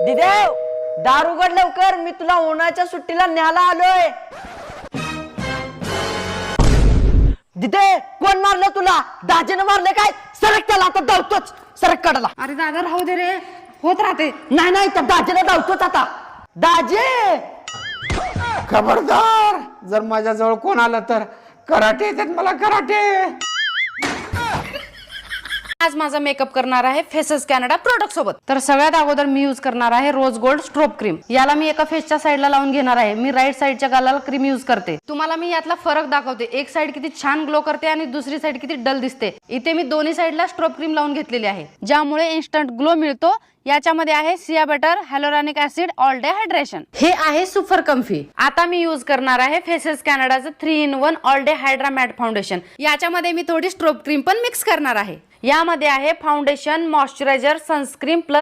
दिदे दार उघड लवकर, मी तुला उन्हाच्या सुट्टीला न्यायला आलोय. दिदे कोण मारलं तुला? दाजीनं मारलं काय? सरक त्याला आता धावतोच. सरक काढला. अरे दादा राहू दे रे, होत राहते. नाही नाही तर दाजीला धावतोच आता. दाजी खबरदार, जर माझ्या जवळ कोण आलं तर कराटे येतात मला, कराटे. आज माझा मेकअप करणार आहे फेसेस कॅनडा प्रोडक्ट सोबत. तर सगळ्यात अगोदर मी यूज करणार आहे रोज गोल्ड स्ट्रोब क्रीम. याला मी एका फेसच्या साईडला लावून घेणार आहे. मी राईट साईडच्या गालाला क्रीम यूज करते. तुम्हाला मी यातला फरक दाखवते. एक साईड किती छान ग्लो करते आणि दुसरी साईड किती डल दिसते. इथे मी दोन्ही साईडला स्ट्रोब क्रीम लावून घेतलेली आहे, ज्यामुळे इन्स्टंट ग्लो मिळतो. याच्यामध्ये आहे shea butter, hyaluronic acid, all day hydration. हे आहे सुपर कम्फी. आता मी यूज करणार आहे फेसेस कॅनडाचं 3-in-1 all day hydra matte foundation. याच्यामध्ये मी थोडी स्ट्रोब क्रीम पण मिक्स करणार आहे. यामध्ये आहे फाउंडेशन, मॉइश्चरायझर, सनस्क्रीन प्लस